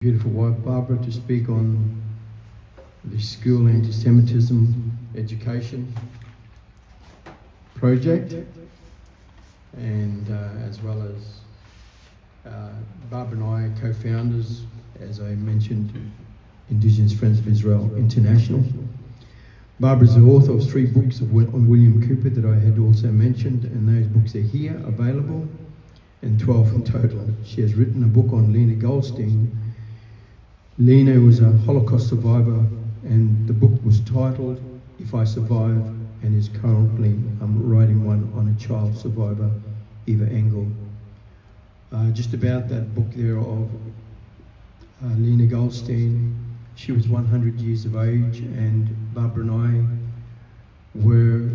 Beautiful wife Barbara to speak on the school anti-Semitism education project, and as well as Barbara and I are co-founders, as I mentioned, Indigenous Friends of Israel International. Barbara is the author of 3 books on William Cooper that I had also mentioned, and those books are here available, and 12 in total. She has written a book on Lena Goldstein. Lena was a Holocaust survivor, and the book was titled If I Survive, and is currently writing one on a child survivor, Eva Engel. Just about that book there of Lena Goldstein, she was 100 years of age, and Barbara and I were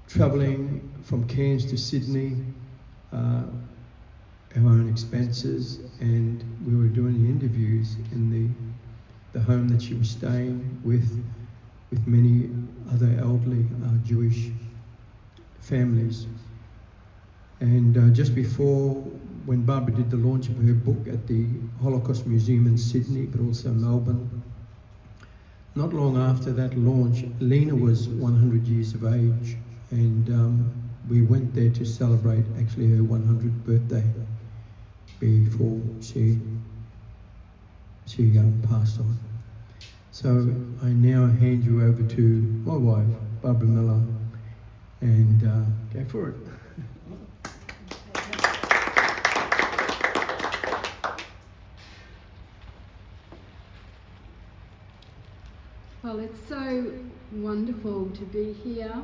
travelling from Cairns to Sydney, our own expenses, and we were doing the interviews in the home that she was staying with many other elderly Jewish families. And just before, when Barbara did the launch of her book at the Holocaust Museum in Sydney, but also Melbourne, not long after that launch, Lena was 100 years of age, and we went there to celebrate actually her 100th birthday before she passed on. So I now hand you over to my wife, Barbara Miller, and go for it. Well, it's so wonderful to be here,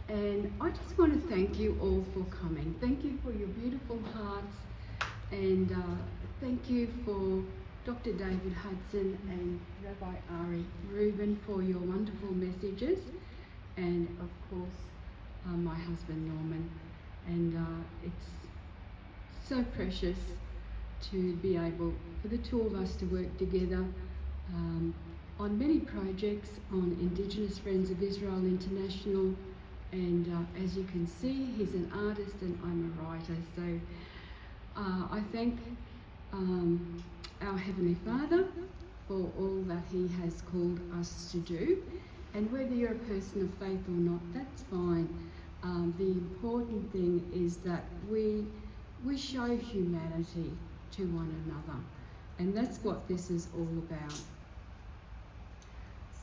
and I just want to thank you all for coming. Thank you for your beautiful hearts, and thank you for Dr. David Hudson and Rabbi Ari Rubin for your wonderful messages, and of course my husband Norman. And it's so precious to be able for the two of us to work together on many projects on Indigenous Friends of Israel International, and as you can see, he's an artist and I'm a writer, so I thank our Heavenly Father for all that He has called us to do, and whether you're a person of faith or not, that's fine. The important thing is that we show humanity to one another, and that's what this is all about.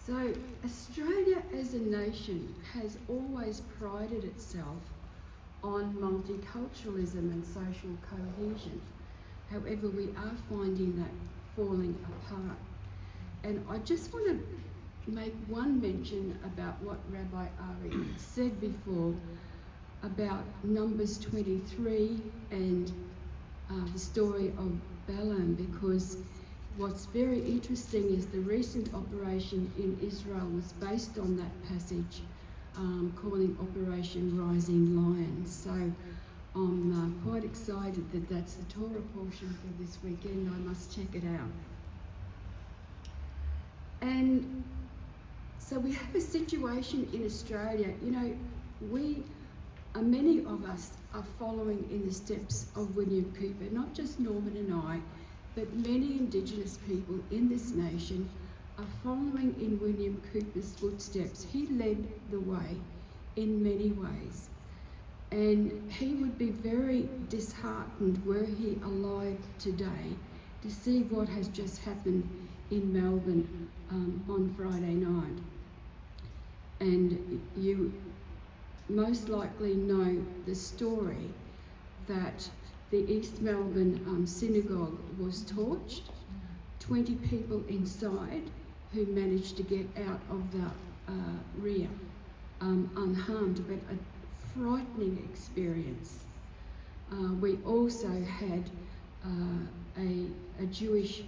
So Australia as a nation has always prided itself on multiculturalism and social cohesion. However, we are finding that falling apart. And I just want to make one mention about what Rabbi Ari said before about Numbers 23 and the story of Balaam, because what's very interesting is the recent operation in Israel was based on that passage, calling Operation Rising Lion. So I'm quite excited that that's the Torah portion for this weekend. I must check it out. And so we have a situation in Australia, you know, many of us are following in the steps of William Cooper, not just Norman and I, but many Indigenous people in this nation are following in William Cooper's footsteps. He led the way in many ways, and he would be very disheartened were he alive today to see what has just happened in Melbourne on Friday night. And you most likely know the story that the East Melbourne synagogue was torched, 20 people inside who managed to get out of the rear unharmed, but a frightening experience. We also had a Jewish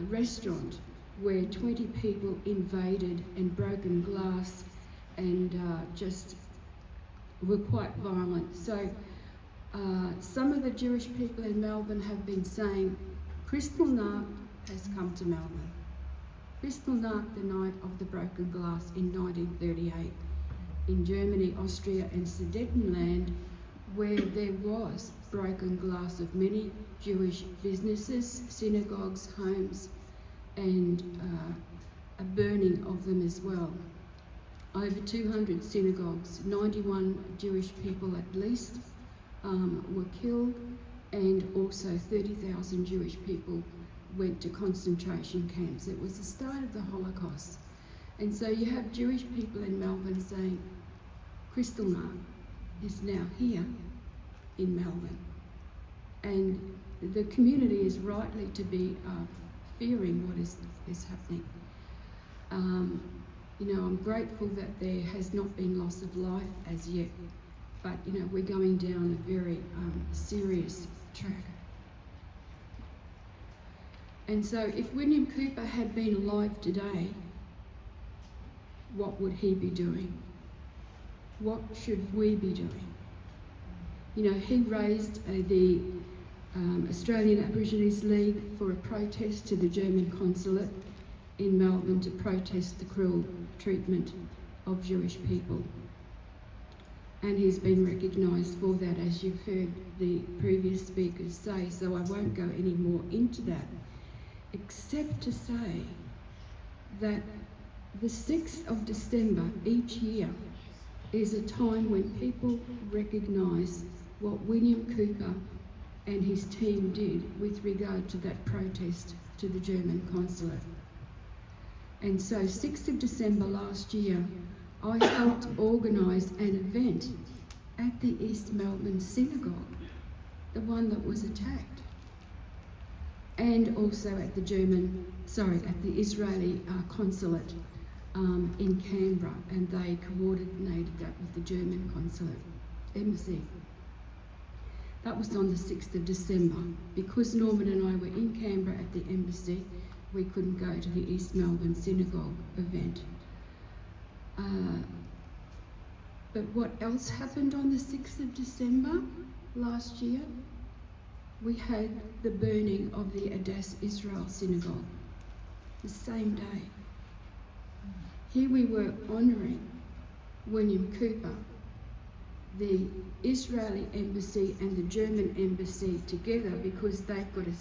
restaurant where 20 people invaded and broken glass and just were quite violent. So some of the Jewish people in Melbourne have been saying Kristallnacht has come to Melbourne. Kristallnacht, the night of the broken glass in 1938. In Germany, Austria and Sudetenland, where there was broken glass of many Jewish businesses, synagogues, homes, and a burning of them as well. Over 200 synagogues, 91 Jewish people at least were killed, and also 30,000 Jewish people went to concentration camps. It was the start of the Holocaust. And so you have Jewish people in Melbourne saying, Kristallnacht is now here in Melbourne. And the community is rightly to be fearing what is happening. You know, I'm grateful that there has not been loss of life as yet, but you know, we're going down a very serious track. And so if William Cooper had been alive today, what would he be doing? What should we be doing? You know, he raised the Australian Aborigines League for a protest to the German consulate in Melbourne to protest the cruel treatment of Jewish people. And he's been recognised for that, as you've heard the previous speakers say, so I won't go any more into that, except to say that the 6th of December each year is a time when people recognise what William Cooper and his team did with regard to that protest to the German consulate. And so 6th of December last year, I helped organise an event at the East Melbourne Synagogue, the one that was attacked, and also at the Israeli consulate in Canberra, and they coordinated that with the German consulate embassy. That was on the 6th of December. Because Norman and I were in Canberra at the embassy, we couldn't go to the East Melbourne Synagogue event. But what else happened on the 6th of December last year? We had the burning of the Adass Israel Synagogue, the same day. Here we were honouring William Cooper, the Israeli embassy and the German embassy together, because they've got a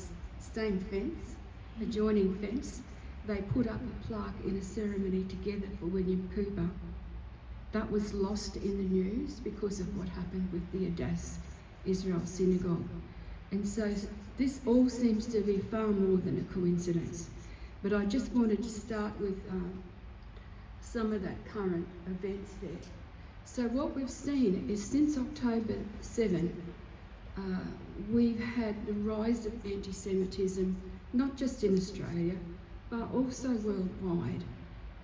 same fence, adjoining fence. They put up a plaque in a ceremony together for William Cooper. That was lost in the news because of what happened with the Adass Israel Synagogue. And so this all seems to be far more than a coincidence. But I just wanted to start with some of that current events there. So what we've seen is since October 7, we've had the rise of anti-Semitism, not just in Australia, but also worldwide.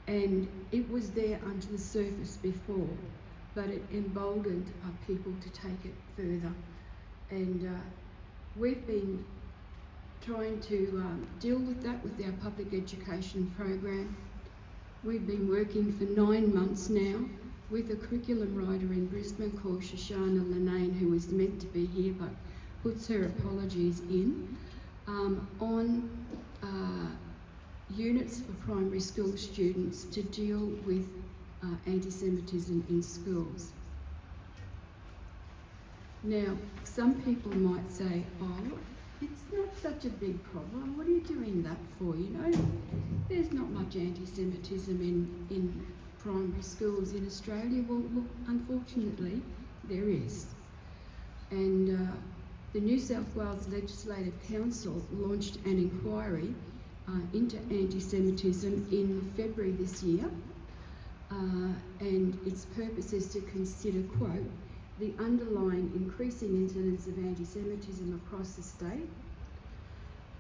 And it was there under the surface before, but it emboldened people to take it further. And we've been trying to deal with that with our public education program. We've been working for 9 months now with a curriculum writer in Brisbane called Shoshana Linane, who was meant to be here but puts her apologies in, on units for primary school students to deal with anti-Semitism in schools. Now, some people might say, oh, it's not such a big problem, what are you doing that for? You know, there's not much anti-Semitism in primary schools in Australia. Well, look, unfortunately, there is. And the New South Wales Legislative Council launched an inquiry into anti-Semitism in February this year, and its purpose is to consider, quote, the underlying increasing incidence of anti-Semitism across the state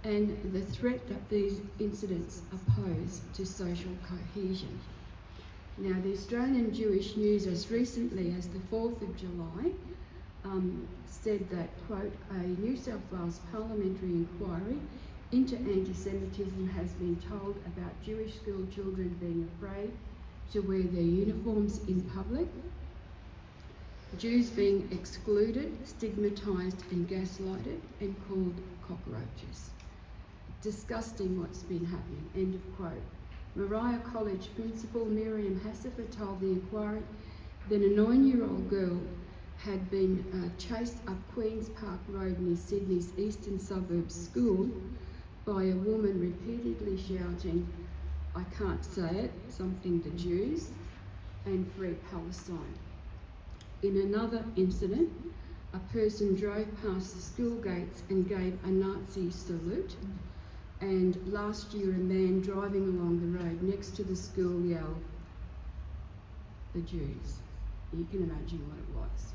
and the threat that these incidents pose to social cohesion. Now, the Australian Jewish News, as recently as the 4th of July, said that, quote, a New South Wales parliamentary inquiry into anti-Semitism has been told about Jewish school children being afraid to wear their uniforms in public, Jews being excluded, stigmatised and gaslighted and called cockroaches. Disgusting what's been happening, end of quote. Mariah College principal Miriam Hassifer told the inquiry that a 9-year-old girl had been chased up Queen's Park Road near Sydney's eastern suburbs school by a woman repeatedly shouting, "I can't say it," something to Jews, and "Free Palestine." In another incident, a person drove past the school gates and gave a Nazi salute, and last year a man driving along the road next to the school yelled, "The Jews." You can imagine what it was.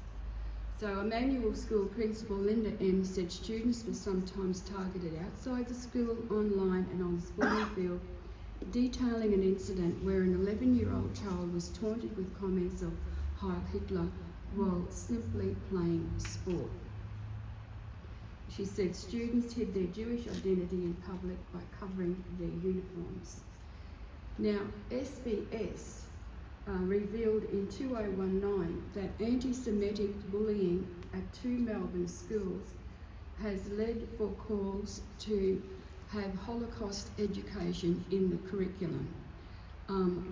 So Emmanuel School Principal Linda M. said students were sometimes targeted outside the school, online and on the sporting field, detailing an incident where an 11-year-old child was taunted with comments of Heil Hitler while simply playing sport. She said students hid their Jewish identity in public by covering their uniforms. Now, SBS revealed in 2019 that anti-Semitic bullying at 2 Melbourne schools has led for calls to have Holocaust education in the curriculum.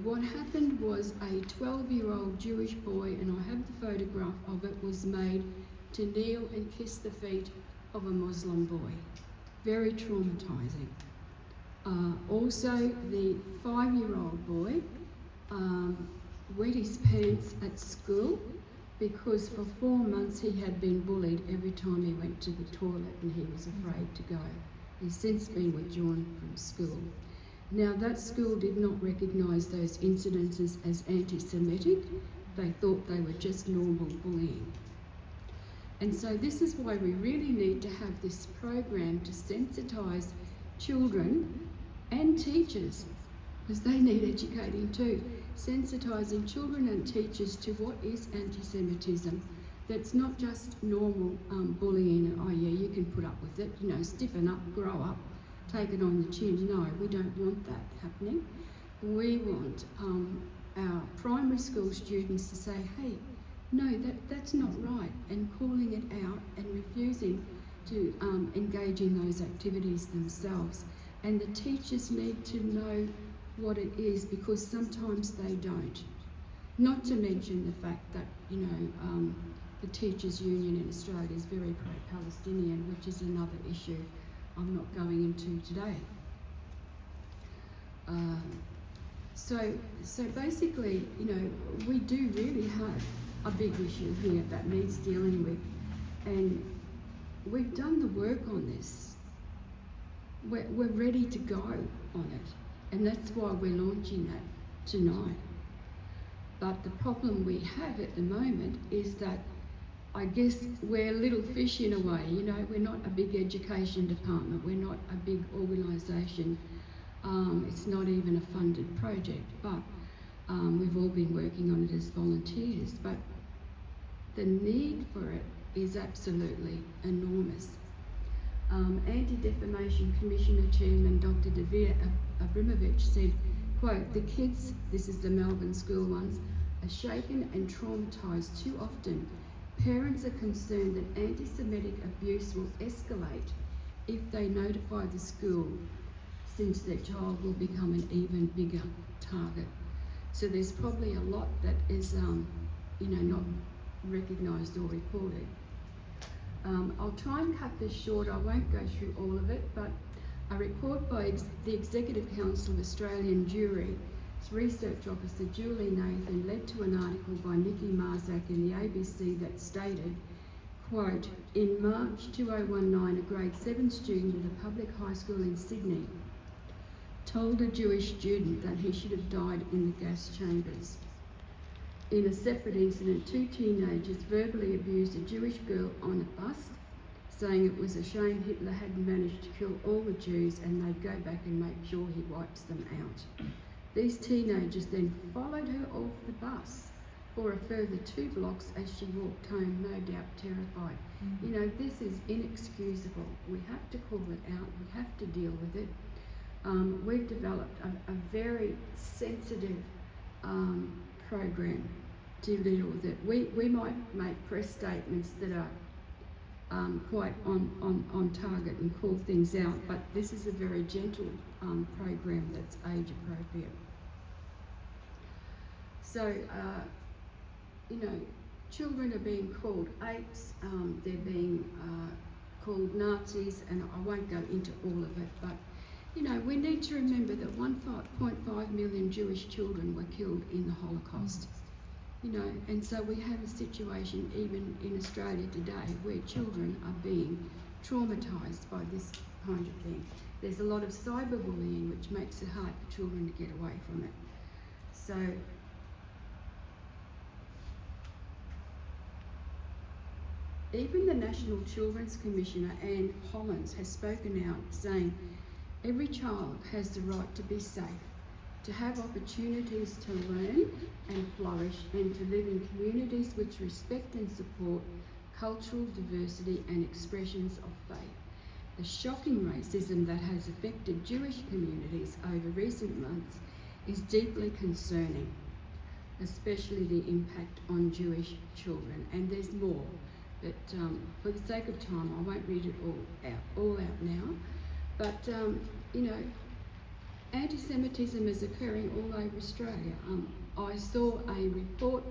What happened was a 12-year-old Jewish boy, and I have the photograph of it, was made to kneel and kiss the feet of a Muslim boy. Very traumatising. Also, the 5-year-old boy wet his pants at school because for 4 months he had been bullied every time he went to the toilet and he was afraid to go. He's since been withdrawn from school. Now, that school did not recognise those incidences as anti-Semitic. They thought they were just normal bullying. And so this is why we really need to have this program to sensitise children and teachers, because they need educating too. Sensitising children and teachers to what is anti-Semitism. That's not just normal bullying, "Oh yeah, you can put up with it, you know, stiffen up, grow up, take it on the chin." No, we don't want that happening. We want our primary school students to say, "Hey, no, that's not right," and calling it out and refusing to engage in those activities themselves. And the teachers need to know what it is, because sometimes they don't. Not to mention the fact that, you know, the Teachers' Union in Australia is very pro-Palestinian, which is another issue I'm not going into today. So basically, you know, we do really have a big issue here that needs dealing with, and we've done the work on this. We're ready to go on it, and that's why we're launching that tonight. But the problem we have at the moment is that I guess we're little fish in a way. You know, we're not a big education department, we're not a big organisation. It's not even a funded project, but we've all been working on it as volunteers. But the need for it is absolutely enormous. Anti-Defamation Commissioner Chairman Dr. Davir Abramovich said, quote, "The kids," this is the Melbourne school ones, "are shaken and traumatised too often. Parents are concerned that anti-Semitic abuse will escalate if they notify the school, since their child will become an even bigger target." So there's probably a lot that is, you know, not recognised or reported. I'll try and cut this short. I won't go through all of it, but a report by the Executive Council of Australian Jury's Research Officer Julie Nathan led to an article by Nikki Marzak in the ABC that stated, quote, "In March 2019, a grade 7 student at a public high school in Sydney told a Jewish student that he should have died in the gas chambers. In a separate incident, 2 teenagers verbally abused a Jewish girl on a bus, saying it was a shame Hitler hadn't managed to kill all the Jews and they'd go back and make sure he wipes them out. These teenagers then followed her off the bus for a further 2 blocks as she walked home, no doubt terrified." You know, this is inexcusable. We have to call it out. We have to deal with it. We've developed a very sensitive program to deal with it. We might make press statements that are quite on target and call things out, but this is a very gentle program that's age appropriate. So, you know, children are being called apes, they're being called Nazis, and I won't go into all of it, but you know, we need to remember that 1.5 million Jewish children were killed in the Holocaust. You know, and so we have a situation even in Australia today where children are being traumatised by this kind of thing. There's a lot of cyberbullying which makes it hard for children to get away from it. So even the National Children's Commissioner, Anne Hollins, has spoken out saying every child has the right to be safe, to have opportunities to learn and flourish, and to live in communities which respect and support cultural diversity and expressions of faith. The shocking racism that has affected Jewish communities over recent months is deeply concerning, especially the impact on Jewish children. And there's more, but for the sake of time, I won't read it all out now. But you know, anti-Semitism is occurring all over Australia. I saw a report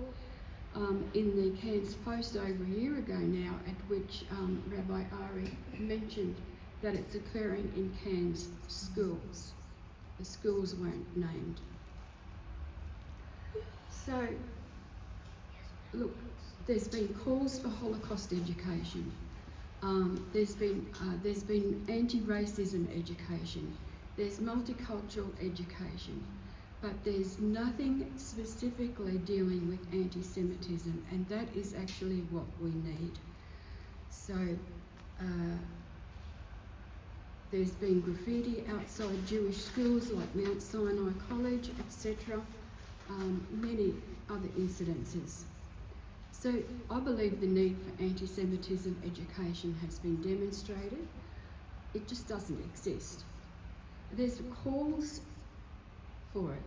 in the Cairns Post over a year ago now, at which Rabbi Ari mentioned that it's occurring in Cairns schools. The schools weren't named. So, look, there's been calls for Holocaust education. There's been anti-racism education. There's multicultural education, but there's nothing specifically dealing with anti-Semitism, and that is actually what we need. So there's been graffiti outside Jewish schools like Mount Sinai College, etc. Many other incidences. So I believe the need for anti-Semitism education has been demonstrated. It just doesn't exist. There's calls for it,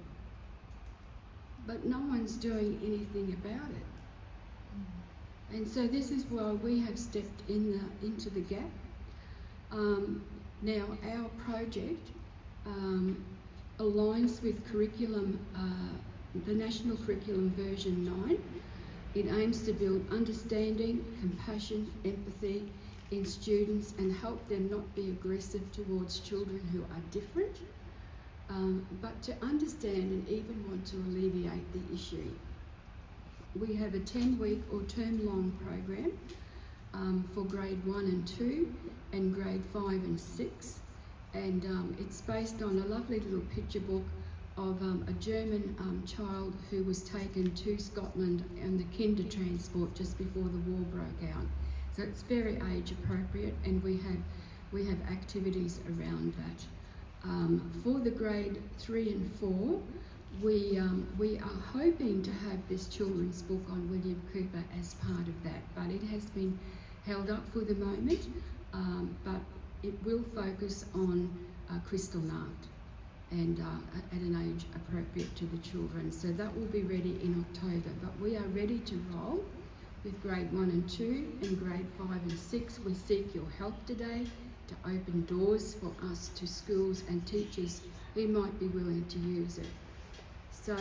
but no one's doing anything about it. And so this is why we have stepped into the gap. Now our project aligns with curriculum, the National Curriculum version 9. It aims to build understanding, compassion, empathy in students and help them not be aggressive towards children who are different, but to understand and even want to alleviate the issue. We have a 10-week or term-long program for grade 1 and 2 and grade 5 and 6, and it's based on a lovely little picture book of a German child who was taken to Scotland on the kinder transport just before the war broke out. So it's very age appropriate, and we have activities around that. For the grade 3 and 4, we are hoping to have this children's book on William Cooper as part of that, but it has been held up for the moment, but it will focus on crystal art and at an age appropriate to the children. So that will be ready in October, but we are ready to roll with grade 1 and 2 and grade 5 and 6. We seek your help today to open doors for us to schools and teachers who might be willing to use it. So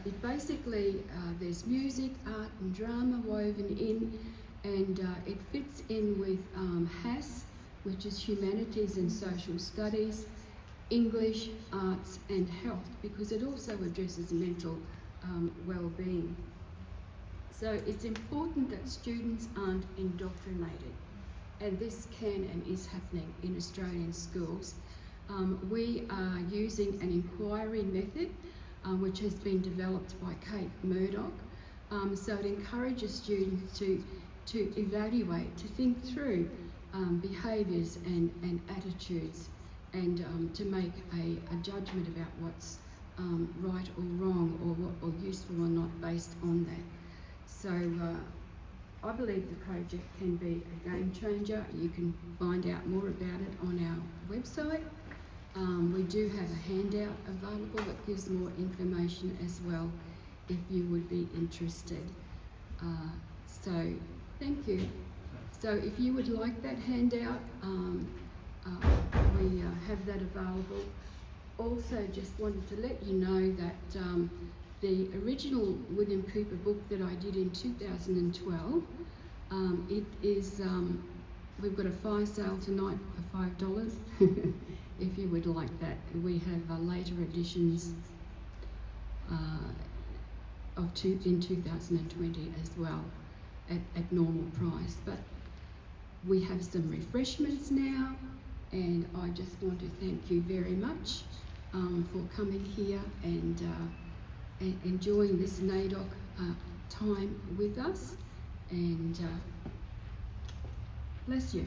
it basically, there's music, art and drama woven in, and it fits in with HAS, which is Humanities and Social Studies, English, Arts and Health, because it also addresses mental well-being. So it's important that students aren't indoctrinated, and this can and is happening in Australian schools. We are using an inquiry method which has been developed by Kate Murdoch. So it encourages students to evaluate, to think through behaviours and attitudes, and to make a judgment about what's right or wrong, or useful or not, based on that. So I believe the project can be a game changer. You can find out more about it on our website. We do have a handout available that gives more information as well, if you would be interested. So thank you. So if you would like that handout, we have that available. Also just wanted to let you know that the original William Cooper book that I did in 2012. It is, we've got a fire sale tonight for $5 if you would like that. We have later editions in 2020 as well at normal price. But we have some refreshments now, and I just want to thank you very much for coming here and enjoying this NAIDOC time with us, and bless you.